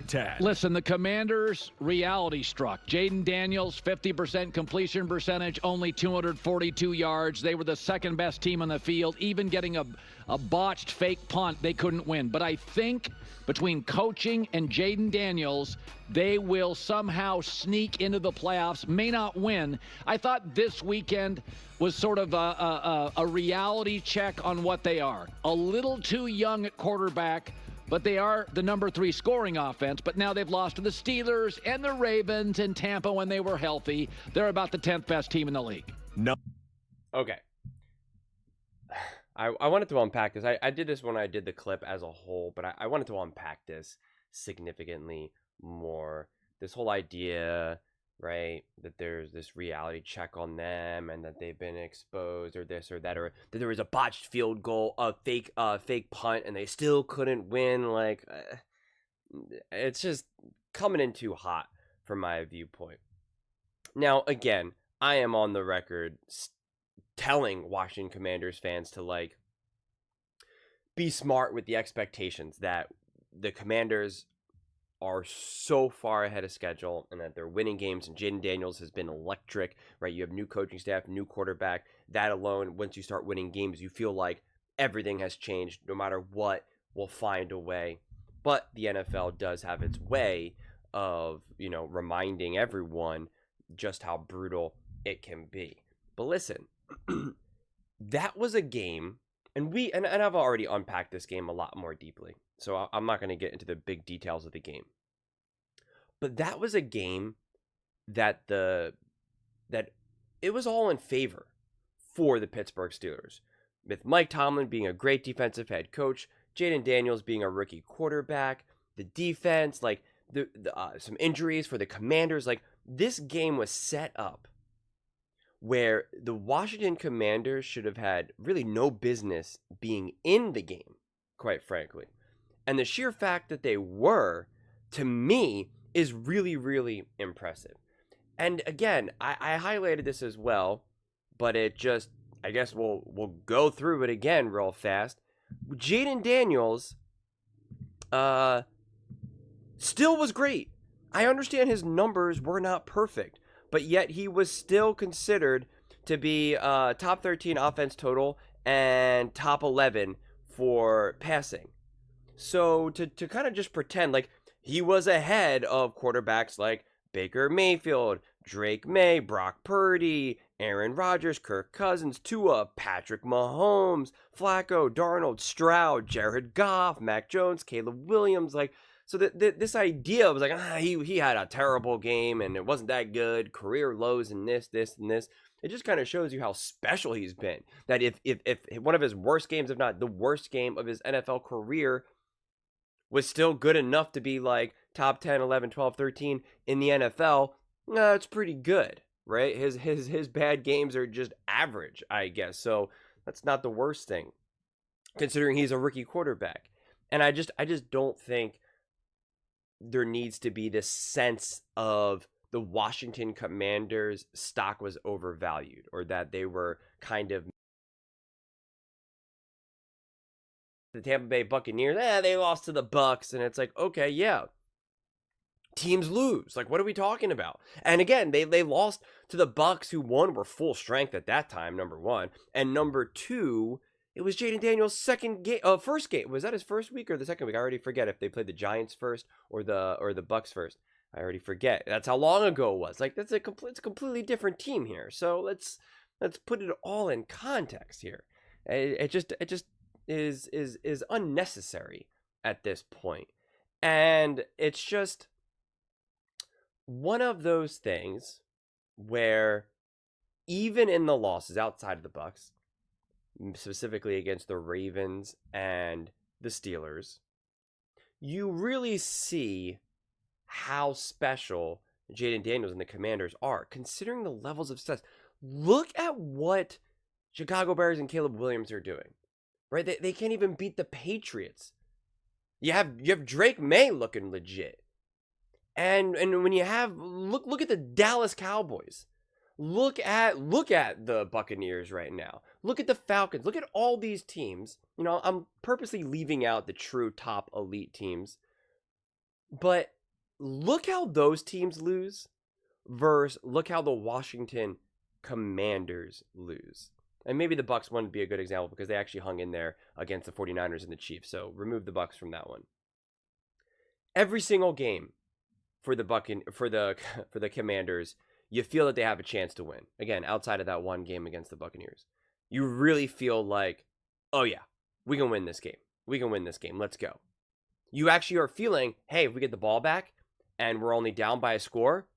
10. Listen, the Commanders reality struck. Jayden Daniels, 50% completion percentage, only 242 yards. They were the second best team on the field. Even getting a botched fake punt, they couldn't win. But I think between coaching and Jayden Daniels, they will somehow sneak into the playoffs, may not win. I thought this weekend was sort of a reality check on what they are. A little too young at quarterback, but they are the number 3 scoring offense. But now they've lost to the Steelers and the Ravens and Tampa when they were healthy. They're about the 10th best team in the league. No. Okay. I wanted to unpack this. I did this when I did the clip as a whole, but I wanted to unpack this significantly more. This whole idea, right, that there's this reality check on them and that they've been exposed or this or that, or that there was a botched field goal, a fake punt, and they still couldn't win. Like, it's just coming in too hot from my viewpoint. Now, again, I am on the record telling Washington Commanders fans to, like, be smart with the expectations that the Commanders are so far ahead of schedule and that they're winning games, and Jayden Daniels has been electric, right? You have new coaching staff, new quarterback. That alone, once you start winning games, you feel like everything has changed. No matter what, we'll find a way. But the NFL does have its way of, reminding everyone just how brutal it can be. But listen, that was a game, and I've already unpacked this game a lot more deeply, so I'm not going to get into the big details of the game. But that was a game that it was all in favor for the Pittsburgh Steelers, with Mike Tomlin being a great defensive head coach, Jayden Daniels being a rookie quarterback, the defense, like some injuries for the Commanders. Like, this game was set up where the Washington Commanders should have had really no business being in the game, quite frankly. And the sheer fact that they were, to me, is really, really impressive. And again, I highlighted this as well, but it just, I guess we'll go through it again real fast. Jayden Daniels still was great. I understand his numbers were not perfect, but yet he was still considered to be top 13 offense total and top 11 for passing. So to kind of just pretend like he was ahead of quarterbacks like Baker Mayfield, Drake May, Brock Purdy, Aaron Rodgers, Kirk Cousins, Tua, Patrick Mahomes, Flacco, Darnold, Stroud, Jared Goff, Mac Jones, Caleb Williams, like, so this idea was like, he had a terrible game and it wasn't that good, career lows and this, and this. It just kind of shows you how special he's been. That if one of his worst games, if not the worst game of his NFL career, was still good enough to be like top 10, 11, 12, 13 in the NFL, it's pretty good, right? His bad games are just average, I guess. So that's not the worst thing, considering he's a rookie quarterback. And I just don't think there needs to be this sense of the Washington Commanders stock was overvalued, or that they were kind of the Tampa Bay Buccaneers. They lost to the Bucs, and it's like, okay, yeah, teams lose. Like, what are we talking about? And again, they lost to the Bucs, who, one, were full strength at that time, number one, and number two, it was Jayden Daniels' first game. Was that his first week or the second week? I already forget if they played the Giants first or the Bucs first. I already forget. That's how long ago it was. Like, it's a completely different team here. So let's put it all in context here. It just is unnecessary at this point. And it's just one of those things where even in the losses outside of the Bucs, specifically against the Ravens and the Steelers, you really see how special Jayden Daniels and the Commanders are, considering the levels of success. Look at what Chicago Bears and Caleb Williams are doing, right? They can't even beat the Patriots. You have Drake May looking legit. And when you have, look at the Dallas Cowboys. Look at the Buccaneers right now. Look at the Falcons. Look at all these teams. I'm purposely leaving out the true top elite teams. But look how those teams lose versus look how the Washington Commanders lose. And maybe the Bucs wouldn't be a good example because they actually hung in there against the 49ers and the Chiefs. So remove the Bucs from that one. Every single game for the Commanders, you feel that they have a chance to win. Again, outside of that one game against the Buccaneers. You really feel like, oh yeah, we can win this game. We can win this game. Let's go. You actually are feeling, hey, if we get the ball back and we're only down by a score,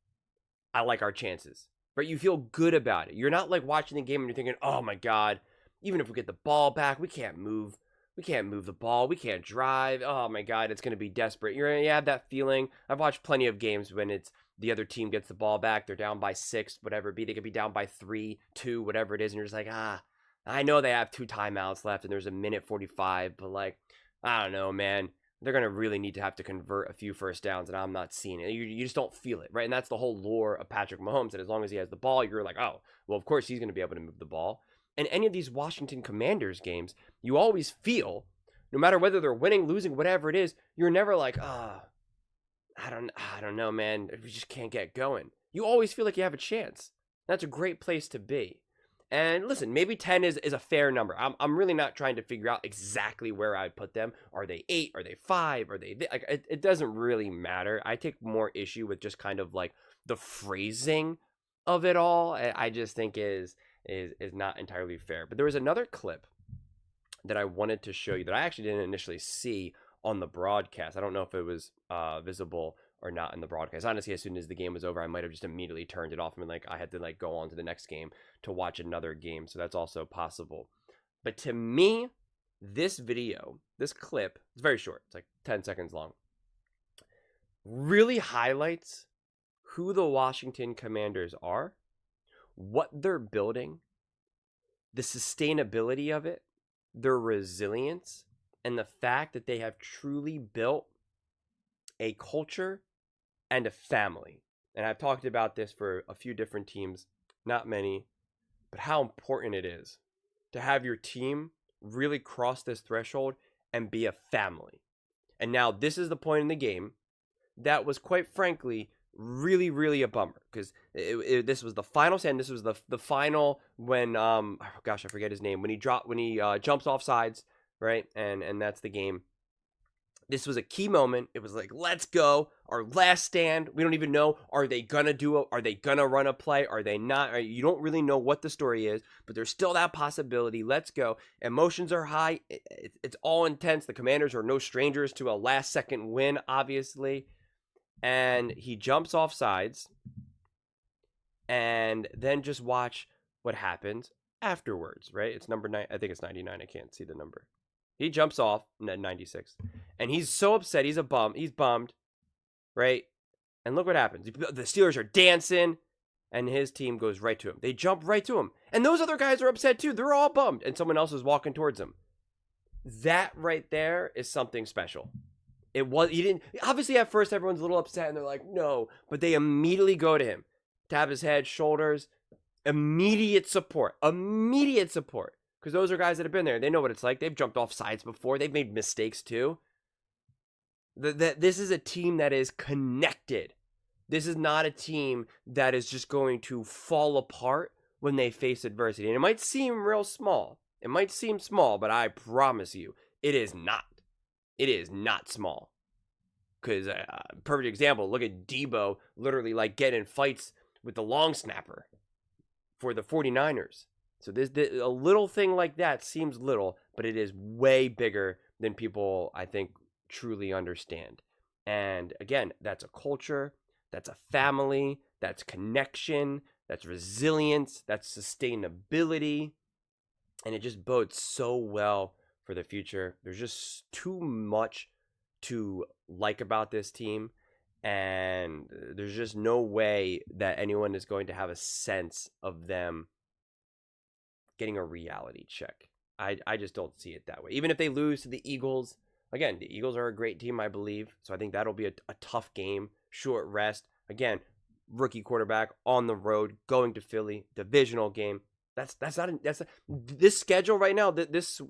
I like our chances. Right? You feel good about it. You're not like watching the game and you're thinking, oh my God, even if we get the ball back, we can't move. We can't move the ball. We can't drive. Oh my God, it's going to be desperate. You have that feeling. I've watched plenty of games when it's the other team gets the ball back. They're down by 6, whatever it be. They could be down by 3, 2, whatever it is. And you're just like, I know they have 2 timeouts left and there's a minute 45, but like, I don't know, man. They're going to really need to have to convert a few first downs, and I'm not seeing it. You just don't feel it, right? And that's the whole lore of Patrick Mahomes, that as long as he has the ball, you're like, oh, well, of course he's going to be able to move the ball. And any of these Washington Commanders games, you always feel, no matter whether they're winning, losing, whatever it is, you're never like, I don't know, man. We just can't get going. You always feel like you have a chance. That's a great place to be. And listen, maybe 10 is a fair number. I'm really not trying to figure out exactly where I put them. Are they 8? Are they 5? Are they like? It doesn't really matter. I take more issue with just kind of like the phrasing of it all. I just think is not entirely fair. But there was another clip that I wanted to show you that I actually didn't initially see on the broadcast. I don't know if it was visible or not in the broadcast. Honestly, as soon as the game was over, I might have just immediately turned it off and like I had to like go on to the next game to watch another game. So that's also possible. But to me, this video, this clip, it's very short. It's like 10 seconds long. Really highlights who the Washington Commanders are, what they're building, the sustainability of it, their resilience, and the fact that they have truly built a culture and a family. And I've talked about this for a few different teams, not many, but how important it is to have your team really cross this threshold and be a family. And now this is the point in the game that was, quite frankly, really, really a bummer, because this was the final stand. This was the final when I forget his name, when he jumps off sides, right? And that's the game. This was a key moment. It was like, let's go. Our last stand. We don't even know. Are they going to do it? Are they going to run a play? Are they not? You don't really know what the story is, but there's still that possibility. Let's go. Emotions are high. It's all intense. The Commanders are no strangers to a last-second win, obviously. And he jumps off sides. And then just watch what happens afterwards, right? It's number 9. I think it's 99. I can't see the number. He jumps off, 96, and he's so upset. He's bummed, right? And look what happens. The Steelers are dancing, and his team goes right to him. They jump right to him. And those other guys are upset too. They're all bummed, and someone else is walking towards him. That right there is something special. Obviously at first everyone's a little upset, and they're like, no, but they immediately go to him, tap his head, shoulders, immediate support. Because those are guys that have been there. They know what it's like. They've jumped off sides before. They've made mistakes too. This is a team that is connected. This is not a team that is just going to fall apart when they face adversity. And it might seem real small. It might seem small, but I promise you, it is not. It is not small. Because, perfect example, look at Debo literally like getting in fights with the long snapper for the 49ers. So a little thing like that seems little, but it is way bigger than people, I think, truly understand. And again, that's a culture, that's a family, that's connection, that's resilience, that's sustainability. And it just bodes so well for the future. There's just too much to like about this team. And there's just no way that anyone is going to have a sense of them getting a reality check. I just don't see it that way. Even if they lose to the Eagles, again, the Eagles are a great team, I believe. So I think that'll be a tough game, short rest. Again, rookie quarterback on the road, going to Philly, divisional game. This schedule right now, this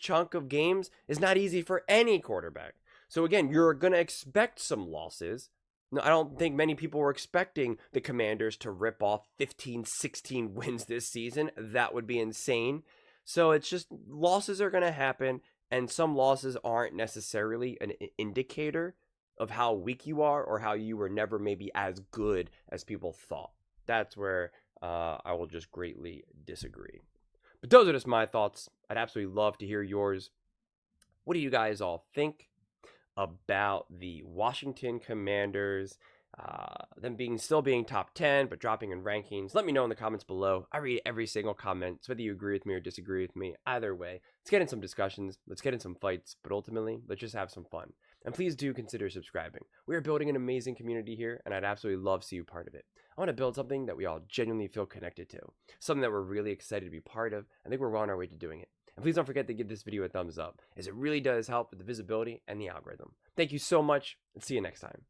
chunk of games is not easy for any quarterback. So again, you're going to expect some losses, No, I don't think many people were expecting the Commanders to rip off 15, 16 wins this season. That would be insane. So it's just losses are going to happen, and some losses aren't necessarily an indicator of how weak you are or how you were never maybe as good as people thought. That's where I will just greatly disagree. But those are just my thoughts. I'd absolutely love to hear yours. What do you guys all think about the Washington Commanders, them still being top 10, but dropping in rankings? Let me know in the comments below. I read every single comment, so whether you agree with me or disagree with me. Either way, let's get in some discussions, let's get in some fights, but ultimately, let's just have some fun. And please do consider subscribing. We are building an amazing community here, and I'd absolutely love to see you part of it. I want to build something that we all genuinely feel connected to, something that we're really excited to be part of. I think we're well on our way to doing it. And please don't forget to give this video a thumbs up, as it really does help with the visibility and the algorithm. Thank you so much, and see you next time.